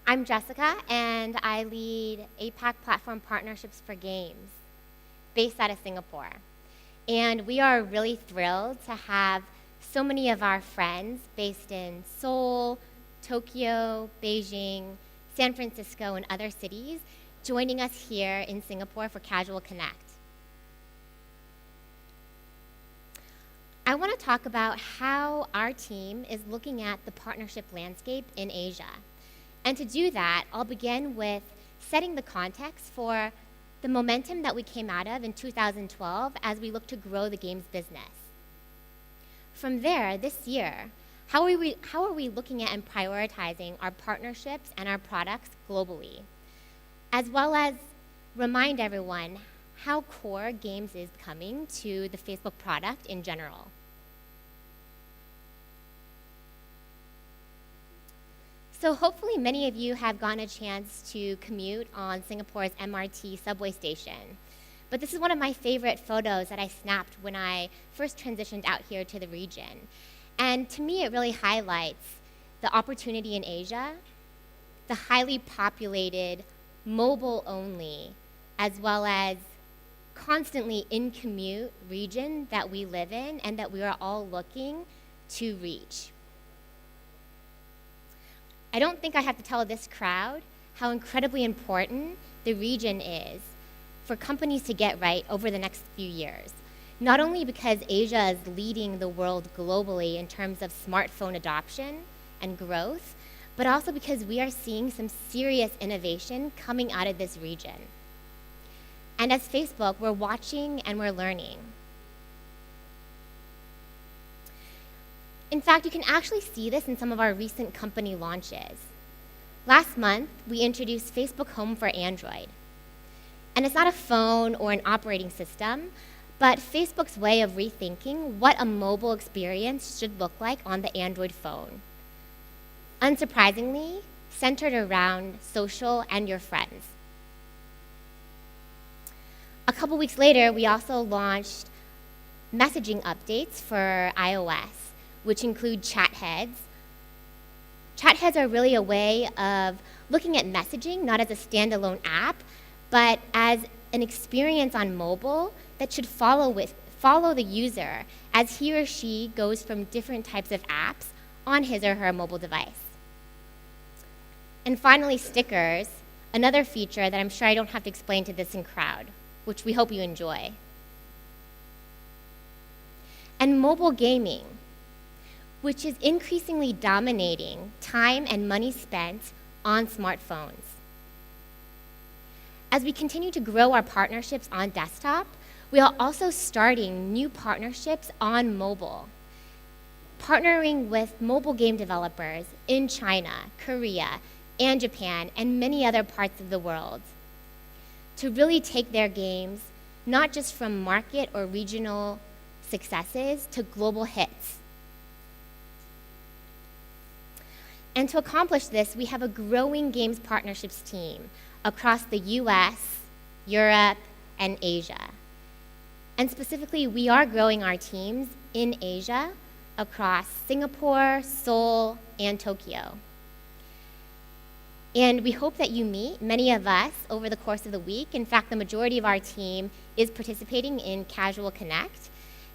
I'm Jessica, and I lead APAC Platform Partnerships for Games, based out of Singapore. And we are really thrilled to have so many of our friends based in Seoul, Tokyo, Beijing, San Francisco, and other cities joining us here in Singapore for Casual Connect. I want to talk about how our team is looking at the partnership landscape in Asia. And to do that, I'll begin with setting the context for the momentum that we came out of in 2012 as we look to grow the games business. From there, this year, how are we looking at and prioritizing our partnerships and our products globally, as well as remind everyone how core games is becoming to the Facebook product in general. So hopefully many of you have gotten a chance to commute on Singapore's MRT subway station. But this is one of my favorite photos that I snapped when I first transitioned out here to the region. And to me, it really highlights the opportunity in Asia, the highly populated, mobile-only, as well as constantly in-commute region that we live in and that we are all looking to reach. I don't think I have to tell this crowd how incredibly important the region is for companies to get right over the next few years. Not only because Asia is leading the world globally in terms of smartphone adoption and growth, but also because we are seeing some serious innovation coming out of this region. And as Facebook, we're watching and we're learning. In fact, you can actually see this in some of our recent company launches. Last month, we introduced Facebook Home for Android. And it's not a phone or an operating system, but Facebook's way of rethinking what a mobile experience should look like on the Android phone. Unsurprisingly, centered around social and your friends. A couple weeks later, we also launched messaging updates for iOS, which include chat heads. Chat heads are really a way of looking at messaging, not as a standalone app, but as an experience on mobile that should follow the user as he or she goes from different types of apps on his or her mobile device. And finally, stickers, another feature that I'm sure I don't have to explain to this in crowd, which we hope you enjoy. And mobile gaming, which is increasingly dominating time and money spent on smartphones. As we continue to grow our partnerships on desktop, we are also starting new partnerships on mobile, partnering with mobile game developers in China, Korea, and Japan, and many other parts of the world to really take their games, not just from market or regional successes, to global hits. And to accomplish this, we have a growing games partnerships team across the US, Europe, and Asia. And specifically, we are growing our teams in Asia across Singapore, Seoul, and Tokyo. And we hope that you meet many of us over the course of the week. In fact, the majority of our team is participating in Casual Connect.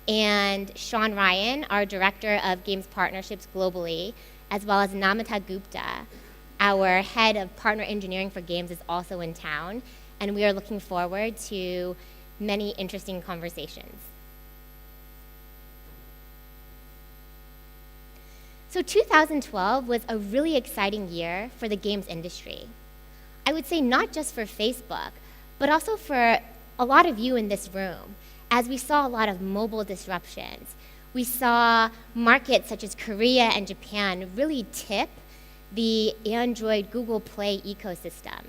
And Sean Ryan, our Director of Games Partnerships globally, as well as Namita Gupta, our Head of Partner Engineering for Games, is also in town. And we are looking forward to many interesting conversations. So 2012 was a really exciting year for the games industry. I would say not just for Facebook, but also for a lot of you in this room, as we saw a lot of mobile disruptions. We saw markets such as Korea and Japan really tip the Android Google Play ecosystem.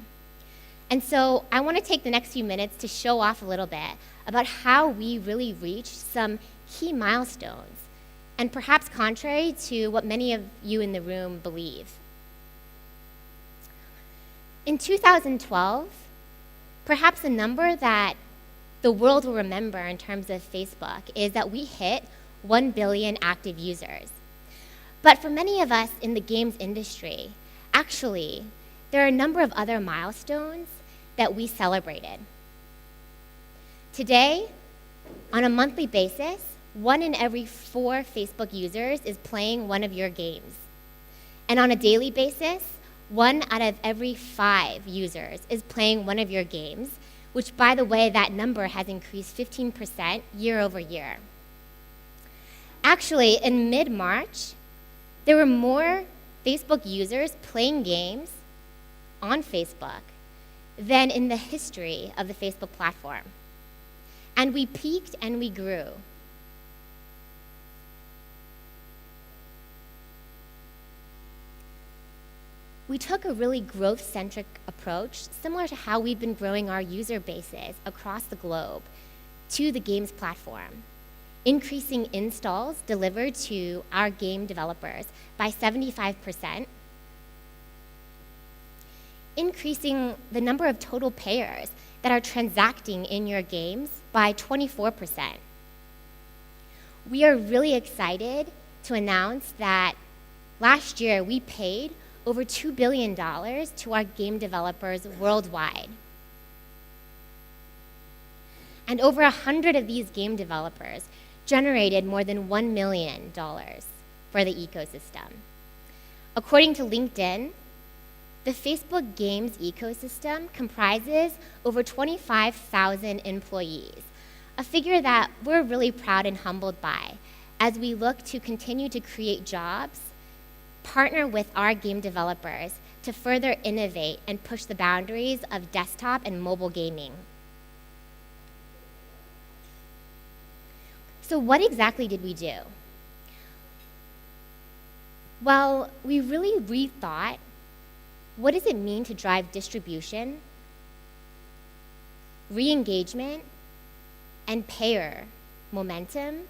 And so I want to take the next few minutes to show off a little bit about how we really reached some key milestones, and perhaps contrary to what many of you in the room believe. In 2012, perhaps a number that the world will remember in terms of Facebook is that we hit 1 billion active users. But for many of us in the games industry, actually, there are a number of other milestones that we celebrated. Today, on a monthly basis, 1 in every 4 Facebook users is playing one of your games. And on a daily basis, 1 out of every 5 users is playing one of your games, which, by the way, that number has increased 15% year over year. Actually, in mid-March, there were more Facebook users playing games on Facebook than in the history of the Facebook platform. And we peaked and we grew. We took a really growth-centric approach, similar to how we've been growing our user bases across the globe to the games platform, increasing installs delivered to our game developers by 75%, increasing the number of total payers that are transacting in your games by 24%. We are really excited to announce that last year we paid over $2 billion to our game developers worldwide. And over 100 of these game developers generated more than $1 million for the ecosystem. According to LinkedIn, the Facebook Games ecosystem comprises over 25,000 employees, a figure that we're really proud and humbled by as we look to continue to create jobs, partner with our game developers to further innovate and push the boundaries of desktop and mobile gaming. So what exactly did we do? Well, we really rethought what does it mean to drive distribution, re-engagement, and payer momentum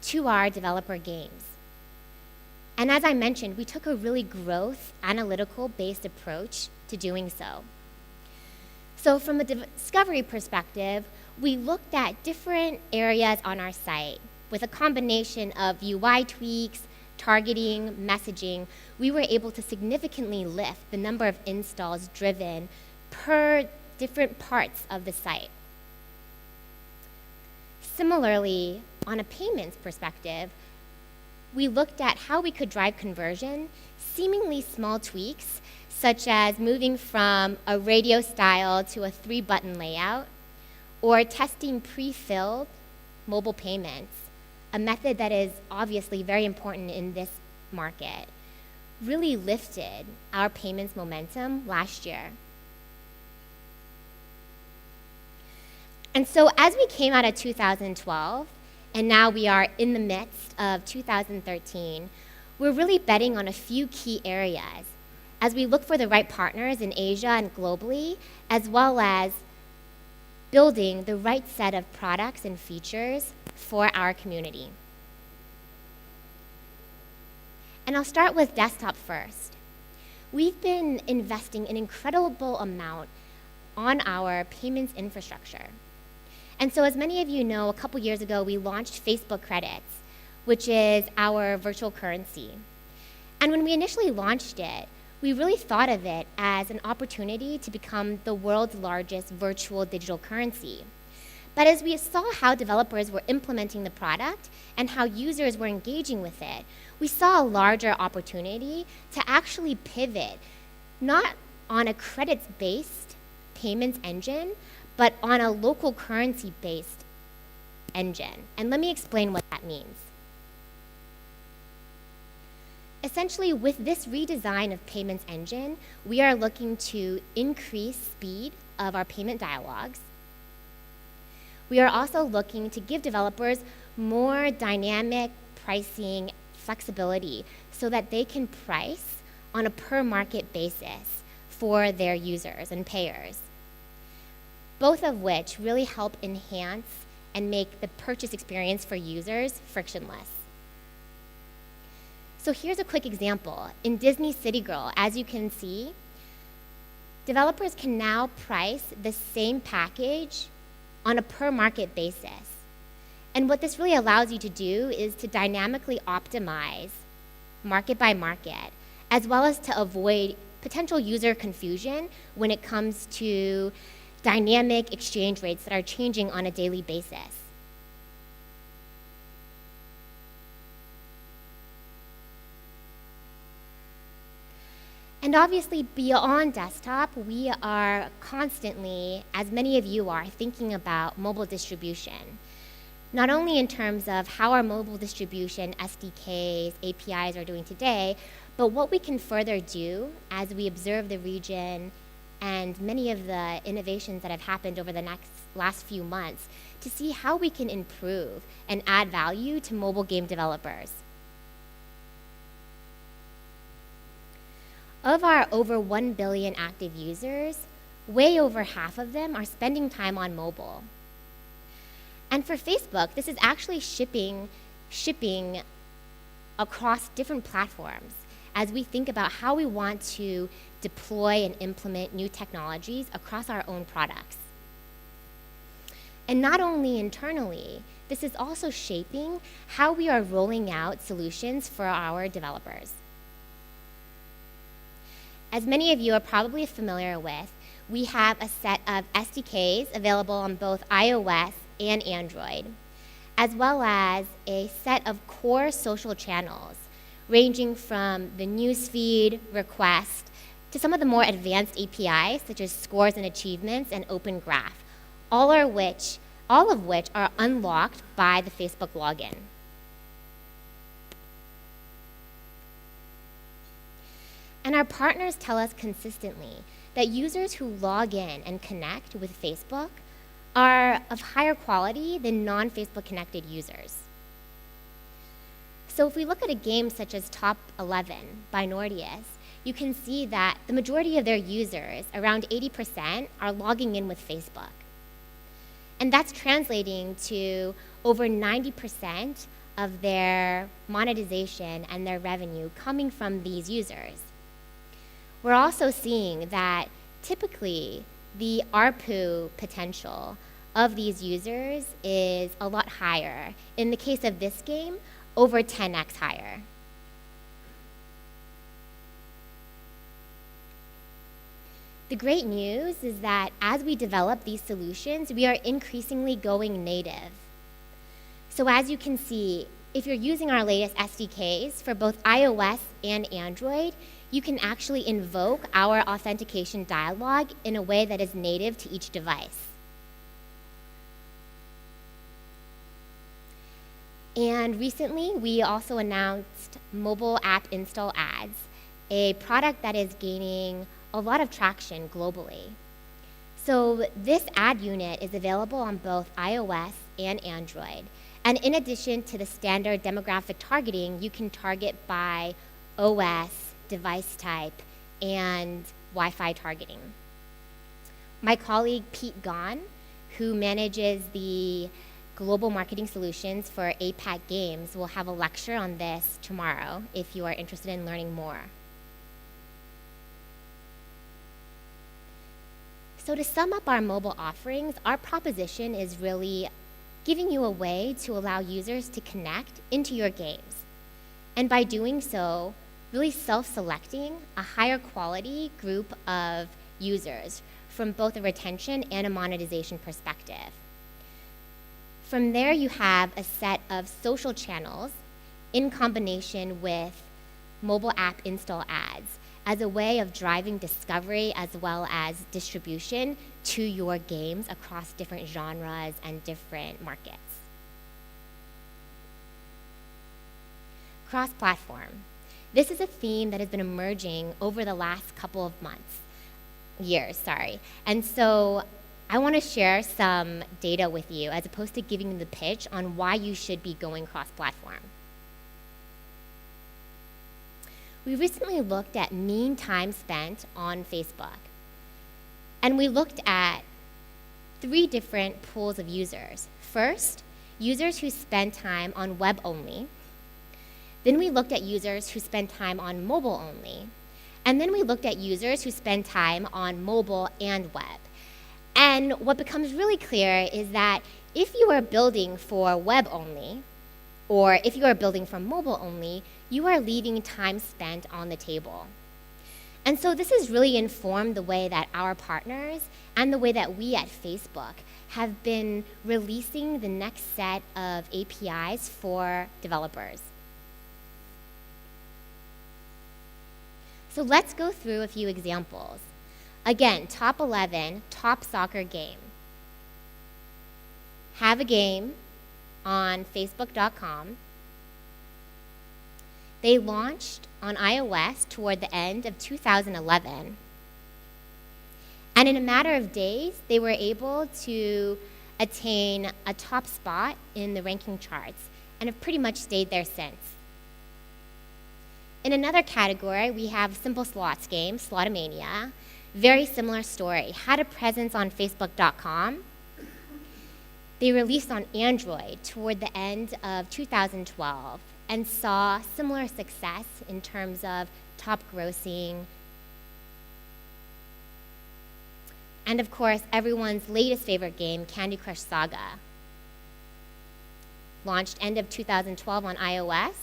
to our developer games. And as I mentioned, we took a really growth, analytical-based approach to doing so. So from a discovery perspective, we looked at different areas on our site with a combination of UI tweaks, targeting, messaging. We were able to significantly lift the number of installs driven per different parts of the site. Similarly, on a payments perspective, we looked at how we could drive conversion, seemingly small tweaks, such as moving from a radio style to a 3-button layout, or testing pre-filled mobile payments, a method that is obviously very important in this market, really lifted our payments momentum last year. And so as we came out of 2012, and now we are in the midst of 2013, we're really betting on a few key areas as we look for the right partners in Asia and globally, as well as building the right set of products and features for our community. And I'll start with desktop first. We've been investing an incredible amount on our payments infrastructure. And so as many of you know, a couple years ago, we launched Facebook Credits, which is our virtual currency. And when we initially launched it, we really thought of it as an opportunity to become the world's largest virtual digital currency. But as we saw how developers were implementing the product and how users were engaging with it, we saw a larger opportunity to actually pivot, not on a credits-based payments engine, but on a local currency-based engine. And let me explain what that means. Essentially, with this redesign of payments engine, we are looking to increase speed of our payment dialogues. We are also looking to give developers more dynamic pricing flexibility so that they can price on a per market basis for their users and payers, both of which really help enhance and make the purchase experience for users frictionless. So here's a quick example. In Disney City Girl, as you can see, developers can now price the same package on a per market basis. And what this really allows you to do is to dynamically optimize market by market, as well as to avoid potential user confusion when it comes to dynamic exchange rates that are changing on a daily basis. And obviously, beyond desktop, we are constantly, as many of you are, thinking about mobile distribution. Not only in terms of how our mobile distribution SDKs, APIs are doing today, but what we can further do as we observe the region and many of the innovations that have happened over the last few months to see how we can improve and add value to mobile game developers. Of our over 1 billion active users, way over half of them are spending time on mobile. And for Facebook, this is actually shipping across different platforms as we think about how we want to deploy and implement new technologies across our own products. And not only internally, this is also shaping how we are rolling out solutions for our developers. As many of you are probably familiar with, we have a set of SDKs available on both iOS and Android, as well as a set of core social channels, ranging from the newsfeed, request, to some of the more advanced APIs, such as scores and achievements and Open Graph, all of which are unlocked by the Facebook login. And our partners tell us consistently that users who log in and connect with Facebook are of higher quality than non-Facebook connected users. So if we look at a game such as Top 11 by Nordeus, you can see that the majority of their users, around 80%, are logging in with Facebook. And that's translating to over 90% of their monetization and their revenue coming from these users. We're also seeing that typically the ARPU potential of these users is a lot higher. In the case of this game, over 10x higher. The great news is that as we develop these solutions, we are increasingly going native. So as you can see, if you're using our latest SDKs for both iOS and Android, you can actually invoke our authentication dialog in a way that is native to each device. And recently, we also announced mobile app install ads, a product that is gaining a lot of traction globally. So this ad unit is available on both iOS and Android. And in addition to the standard demographic targeting, you can target by OS, device type, and Wi-Fi targeting. My colleague Pete Gahn, who manages the global marketing solutions for APAC Games, will have a lecture on this tomorrow if you are interested in learning more. So to sum up our mobile offerings, our proposition is really giving you a way to allow users to connect into your games. And by doing so, really self-selecting a higher quality group of users from both a retention and a monetization perspective. From there, you have a set of social channels in combination with mobile app install ads as a way of driving discovery as well as distribution to your games across different genres and different markets. Cross-platform. This is a theme that has been emerging over the last couple of years. And so I want to share some data with you as opposed to giving you the pitch on why you should be going cross-platform. We recently looked at mean time spent on Facebook. And we looked at 3 different pools of users. First, users who spend time on web only. Then we looked at users who spend time on mobile only. And then we looked at users who spend time on mobile and web. And what becomes really clear is that if you are building for web only, or if you are building for mobile only, you are leaving time spent on the table. And so this has really informed the way that our partners and the way that we at Facebook have been releasing the next set of APIs for developers. So let's go through a few examples. Again, top 11, top soccer game. Have a game on Facebook.com. They launched on iOS toward the end of 2011. And in a matter of days, they were able to attain a top spot in the ranking charts and have pretty much stayed there since. In another category, we have simple slots game, Slotomania. Very similar story. Had a presence on Facebook.com. They released on Android toward the end of 2012 and saw similar success in terms of top grossing. And of course, everyone's latest favorite game, Candy Crush Saga. Launched end of 2012 on iOS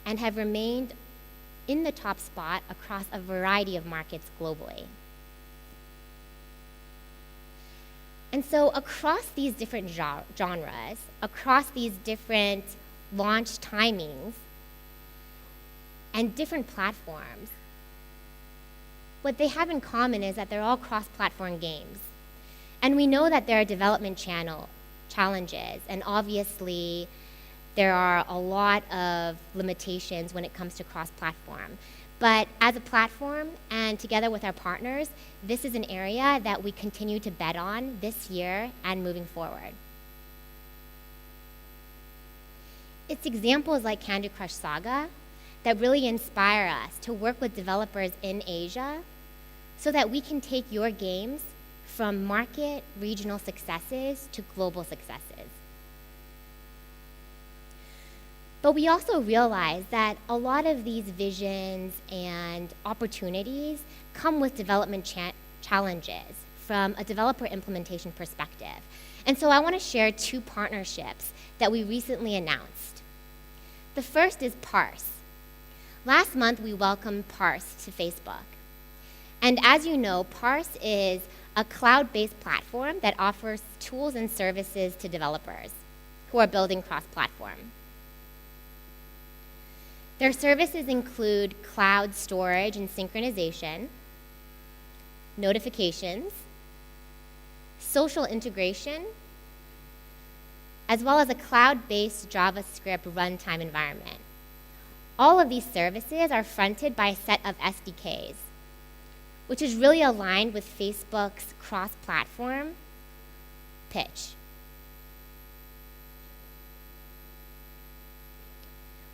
and have remained in the top spot across a variety of markets globally. And so across these different genres, across these different launch timings, and different platforms, what they have in common is that they're all cross-platform games. And we know that there are development challenges, and obviously there are a lot of limitations when it comes to cross-platform. But as a platform and together with our partners, this is an area that we continue to bet on this year and moving forward. It's examples like Candy Crush Saga that really inspire us to work with developers in Asia so that we can take your games from market regional successes to global successes. But we also realize that a lot of these visions and opportunities come with development challenges from a developer implementation perspective. And so I want to share two partnerships that we recently announced. The first is Parse. Last month, we welcomed Parse to Facebook. And as you know, Parse is a cloud-based platform that offers tools and services to developers who are building cross-platform. Their services include cloud storage and synchronization, notifications, social integration, as well as a cloud-based JavaScript runtime environment. All of these services are fronted by a set of SDKs, which is really aligned with Facebook's cross-platform pitch.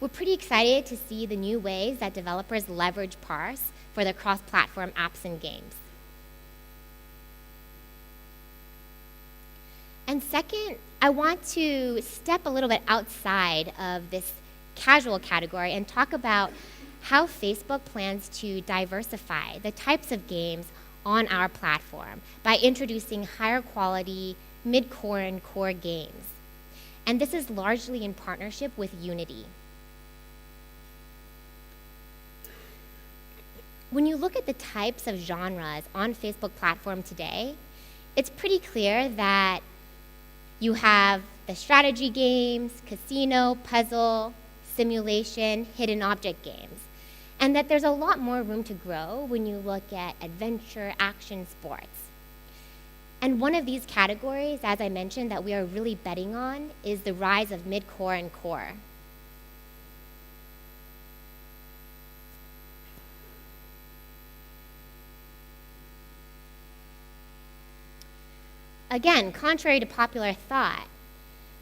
We're pretty excited to see the new ways that developers leverage Parse for their cross-platform apps and games. And second, I want to step a little bit outside of this casual category and talk about how Facebook plans to diversify the types of games on our platform by introducing higher quality mid-core and core games. And this is largely in partnership with Unity. When you look at the types of genres on Facebook platform today, it's pretty clear that you have the strategy games, casino, puzzle, simulation, hidden object games, and that there's a lot more room to grow when you look at adventure, action, sports. And one of these categories, as I mentioned, that we are really betting on is the rise of mid-core and core. Again, contrary to popular thought,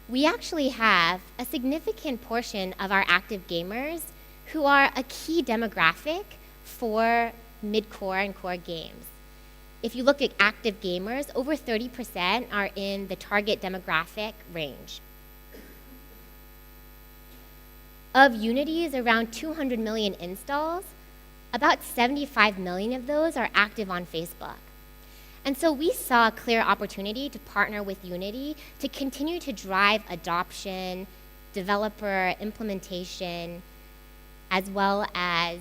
we actually have a significant portion of our active gamers who are a key demographic for mid-core and core games. If you look at active gamers, over 30% are in the target demographic range. Of Unity's around 200 million installs, about 75 million of those are active on Facebook. And so we saw a clear opportunity to partner with Unity to continue to drive adoption, developer implementation, as well as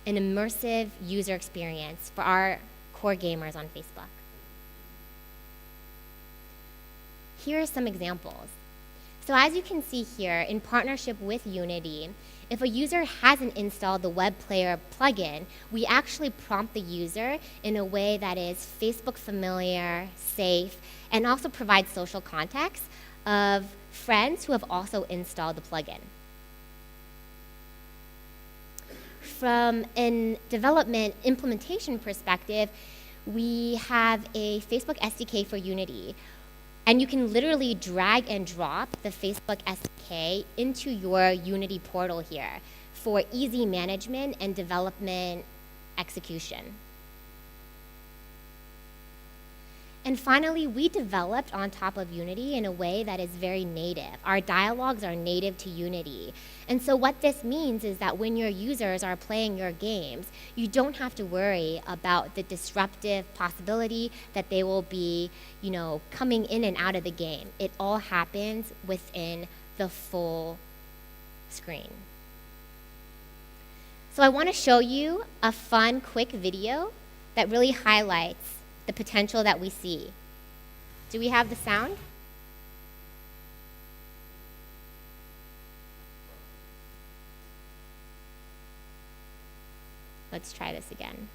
an immersive user experience for our core gamers on Facebook. Here are some examples. So as you can see here, in partnership with Unity, if a user hasn't installed the web player plugin, we actually prompt the user in a way that is Facebook familiar, safe, and also provides social context of friends who have also installed the plugin. From a development implementation perspective, we have a Facebook SDK for Unity. And you can literally drag and drop the Facebook SDK into your Unity portal here for easy management and development execution. And finally, we developed on top of Unity in a way that is very native. Our dialogues are native to Unity. And so what this means is that when your users are playing your games, you don't have to worry about the disruptive possibility that they will be, coming in and out of the game. It all happens within the full screen. So I want to show you a fun, quick video that really highlights the potential that we see. Do we have the sound? Let's try this again.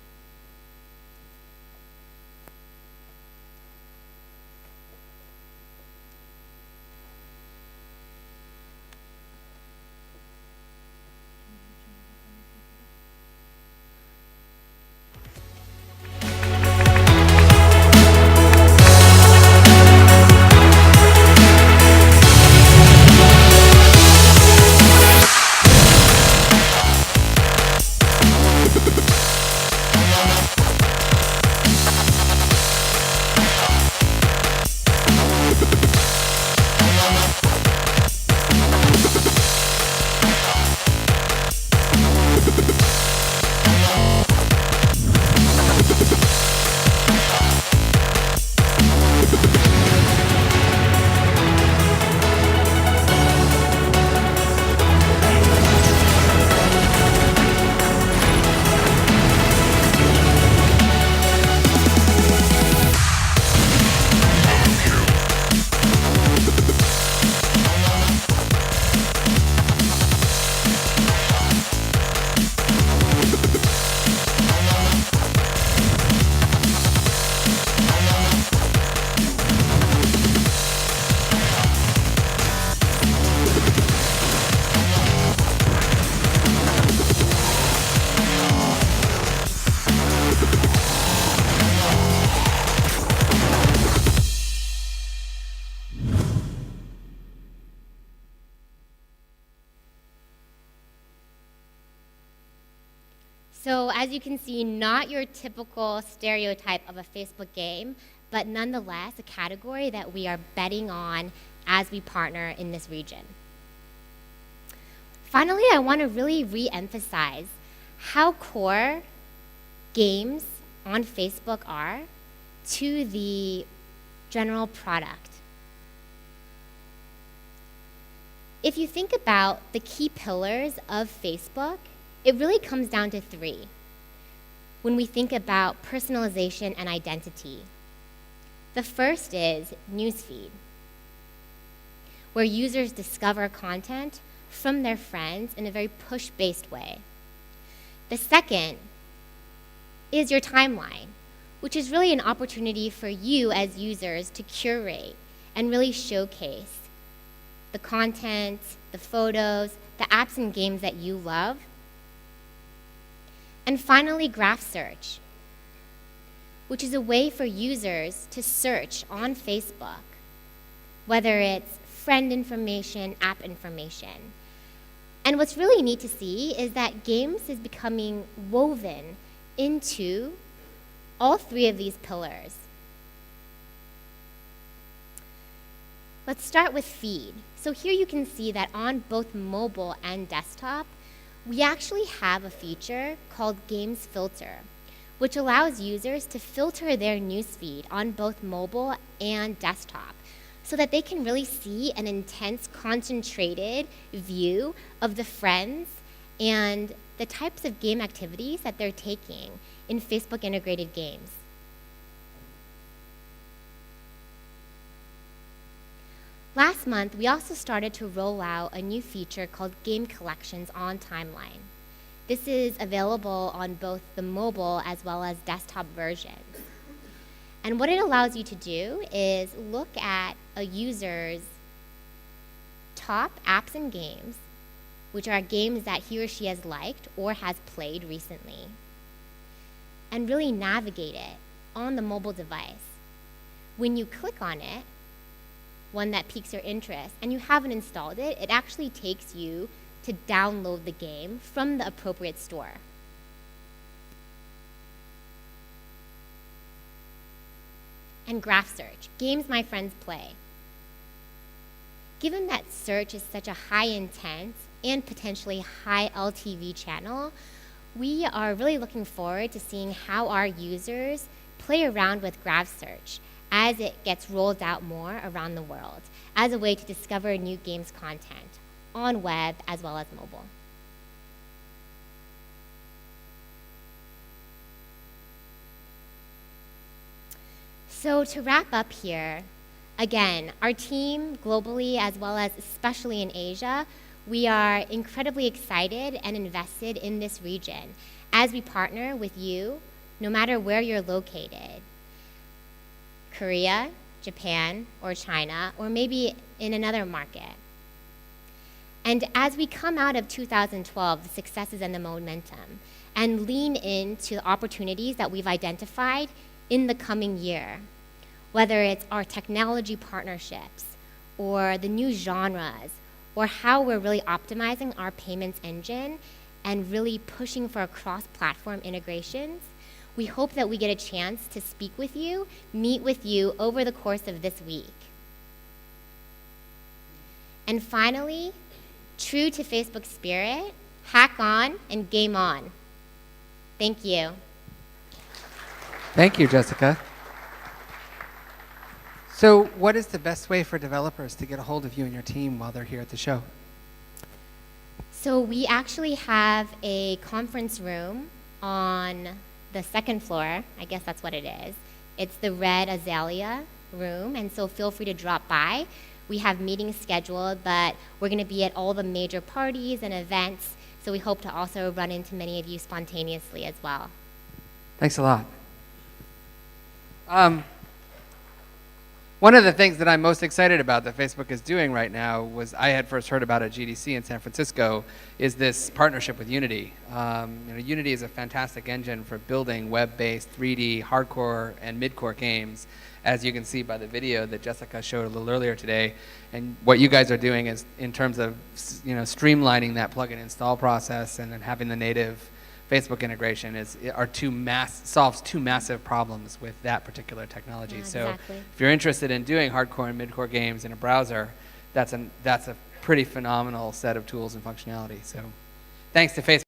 So as you can see, not your typical stereotype of a Facebook game, but nonetheless a category that we are betting on as we partner in this region. Finally, I want to really re-emphasize how core games on Facebook are to the general product. If you think about the key pillars of Facebook, it really comes down to three when we think about personalization and identity. The first is newsfeed, where users discover content from their friends in a very push-based way. The second is your timeline, which is really an opportunity for you as users to curate and really showcase the content, the photos, the apps and games that you love. And finally, graph search, which is a way for users to search on Facebook, whether it's friend information, app information. And what's really neat to see is that games is becoming woven into all three of these pillars. Let's start with feed. So here you can see that on both mobile and desktop, we actually have a feature called Games Filter, which allows users to filter their newsfeed on both mobile and desktop so that they can really see an intense, concentrated view of the friends and the types of game activities that they're taking in Facebook integrated games. Last month, we also started to roll out a new feature called Game Collections on Timeline. This is available on both the mobile as well as desktop versions. And what it allows you to do is look at a user's top apps and games, which are games that he or she has liked or has played recently, and really navigate it on the mobile device. When you click on it, one that piques your interest, and you haven't installed it, it actually takes you to download the game from the appropriate store. And graph search, games my friends play. Given that search is such a high intent and potentially high LTV channel, we are really looking forward to seeing how our users play around with graph search as it gets rolled out more around the world as a way to discover new games content on web as well as mobile. So to wrap up here, again, our team globally as well as especially in Asia, we are incredibly excited and invested in this region as we partner with you no matter where you're located. Korea, Japan, or China, or maybe in another market. And as we come out of 2012, the successes and the momentum, and lean into the opportunities that we've identified in the coming year, whether it's our technology partnerships, or the new genres, or how we're really optimizing our payments engine and really pushing for cross-platform integrations, we hope that we get a chance to speak with you, meet with you over the course of this week. And finally, true to Facebook's spirit, hack on and game on. Thank you. Thank you, Jessica. So what is the best way for developers to get a hold of you and your team while they're here at the show? So we actually have a conference room on the second floor. I guess that's what it is. It's the red azalea room, and so feel free to drop by. We have meetings scheduled, but we're going to be at all the major parties and events, so we hope to also run into many of you spontaneously as well. Thanks a lot. One of the things that I'm most excited about that Facebook is doing right now was I had first heard about at GDC in San Francisco is this partnership with Unity. Unity is a fantastic engine for building web-based 3D hardcore and mid-core games, as you can see by the video that Jessica showed a little earlier today. And what you guys are doing is in terms of streamlining that plug and install process and then having the native Facebook integration solves two massive problems with that particular technology. Yeah, so exactly. if you're interested in doing hardcore and midcore games in a browser, that's a pretty phenomenal set of tools and functionality. So thanks to Facebook.